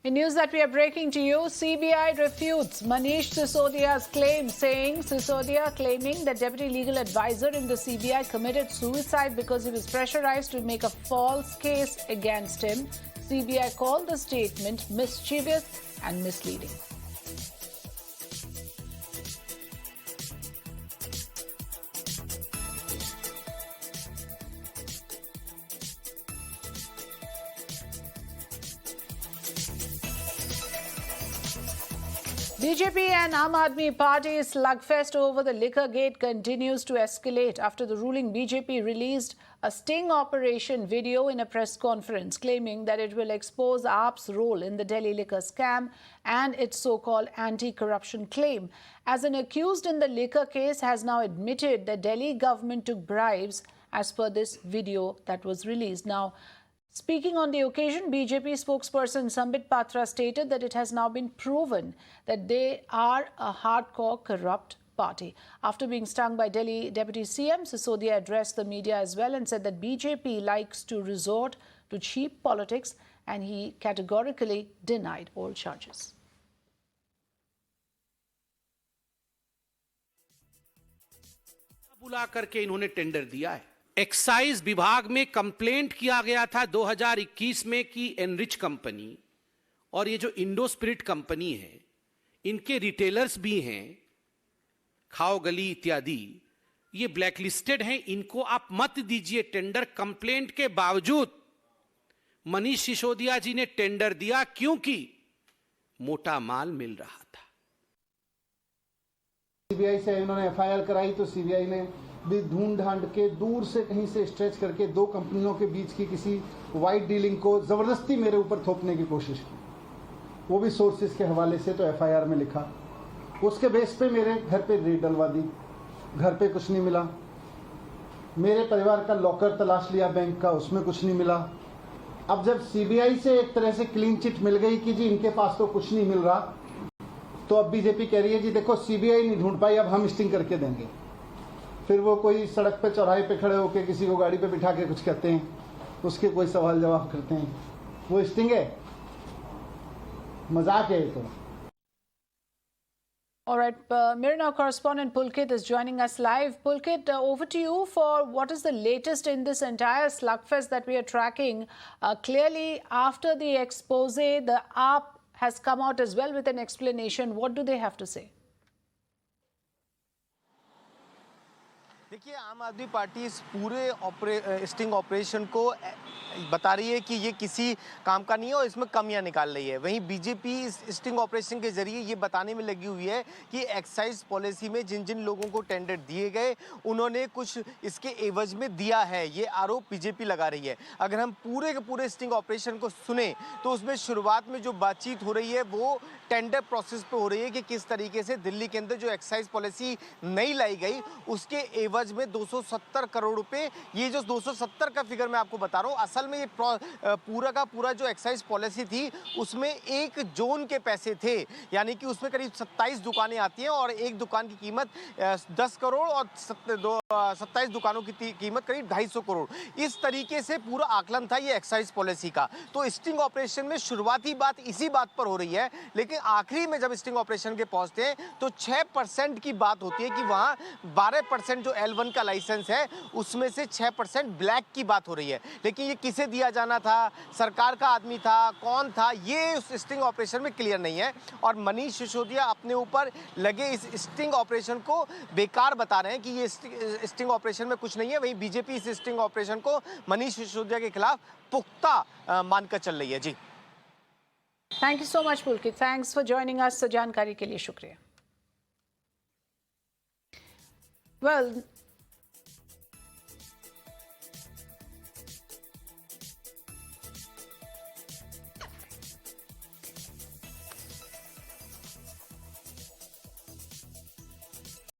In news that we are breaking to you, CBI refutes Manish Sisodia's claim, saying Sisodia claiming that Deputy Legal Advisor in the CBI committed suicide because he was pressurized to make a false case against him. CBI called the statement mischievous and misleading. BJP and Aam Aadmi Party's slugfest over the liquor gate continues to escalate after the ruling BJP released a sting operation video in a press conference claiming that it will expose AAP's role in the Delhi liquor scam and its so-called anti-corruption claim. As an accused in the liquor case has now admitted that Delhi government took bribes as per this video that was released. Now, speaking on the occasion, BJP spokesperson Sambit Patra stated that it has now been proven that they are a hardcore corrupt party. After being stung by Delhi Deputy CM, Sisodia addressed the media as well and said that BJP likes to resort to cheap politics, and he categorically denied all charges. बुला करके इन्होंने tender दिया है। Excise विभाग में complaint किया गया था 2021 में कि एनरिच कंपनी और ये जो इंडो स्पिरिट कंपनी है, इनके रिटेलर्स भी हैं, खाओ गली इत्यादि, ये ब्लैकलिस्टेड हैं, इनको आप मत दीजिए टेंडर। कंप्लेंट के बावजूद मनीष सिसोदिया जी ने टेंडर दिया क्योंकि मोटा माल मिल रहा था। सीबीआई से इन्होंने एफआईआर कराई तो सीबीआई ने भी ढूंढ ढांड के दूर से कहीं से स्ट्रेच करके दो कंपनियों के बीच की किसी वाइट डीलिंग को जबरदस्ती मेरे ऊपर थोपने की कोशिश की, वो भी सोर्सेज के हवाले से तो एफआईआर में लिखा। उसके बेस पे मेरे घर पे रेड डलवा दी, घर पे कुछ नहीं मिला। मेरे परिवार का लॉकर तलाश लिया बैंक का, उसमें कुछ नहीं मिला। अब जब सीबीआई से एक तरह से क्लीन चिट मिल गई कि जी इनके पास तो कुछ नहीं मिल रहा, तो अब बीजेपी कह रही है जी देखो सीबीआई नहीं ढूंढ पाई, अब हम स्टिंग करके देंगे। फिर वो कोई सड़क पे चौराहे पे खड़े होकर किसी को गाड़ी पे बिठा के कुछ कहते हैं, उसके कोई सवाल जवाब करते हैं, वो स्टिंग है, मजाक है तो। All right, Mirna correspondent Pulkit is joining us live. Pulkit, over to you for what is the latest in this entire slugfest that we are tracking. Clearly, after the expose, the AAP has come out as well with an explanation. What do they have to say? देखिए, आम आदमी party इस पूरे sting operation को बता रही है कि ये किसी काम का नहीं है और इसमें कमियां निकाल रही है। वहीं बीजेपी इस स्टिंग ऑपरेशन के जरिए ये बताने में लगी हुई है कि एक्साइज पॉलिसी में जिन जिन लोगों को टेंडर दिए गए उन्होंने कुछ इसके एवज में दिया है, ये आरोप बीजेपी लगा रही है। अगर हम पूरे के पूरे स्टिंग ऑपरेशन को सुने तो उसमें शुरुआत में जो बातचीत हो रही है वो टेंडर प्रोसेस पे हो रही है कि किस तरीके से दिल्ली के अंदर जो एक्साइज पॉलिसी नहीं लाई गई उसके एवज में 270 करोड़ रुपए, ये जो 270 का फिगर मैं आपको बता रहा हूँ, असल में ये पूरा का पूरा जो एक्साइज पॉलिसी थी उसमें एक जोन के पैसे थे, यानी कि उसमें करीब 27 दुकानें आती हैं और एक दुकान की कीमत 10 करोड़ और 27 दुकानों की कीमत करीब 250 करोड़। इस तरीके से पूरा आकलन था ये एक्साइज पॉलिसी का। तो स्टिंग ऑपरेशन में शुरुआती बात इसी बात पर हो रही है, लेकिन आखिरी में जब स्टिंग ऑपरेशन के पहुंचते हैं तो 6% की बात होती है कि वहां 12% जो L1 का लाइसेंस है उसमें से 6% ब्लैक की बात हो रही है। लेकिन ये किसे दिया जाना था, सरकार का आदमी था, कौन था, ये उस स्टिंग ऑपरेशन में क्लियर नहीं है। और मनीष सिसोदिया अपने ऊपर लगे इस स्टिंग ऑपरेशन को बेकार बता रहे हैं कि ये स्टिंग ऑपरेशन में कुछ नहीं है। वहीं बीजेपी इस स्टिंग ऑपरेशन को मनीष सिसोदिया के खिलाफ पुख्ता मानकर चल रही है। जी, thank you so much Pulkit, thanks for joining us. जानकारी के लिए शुक्रिया। Well,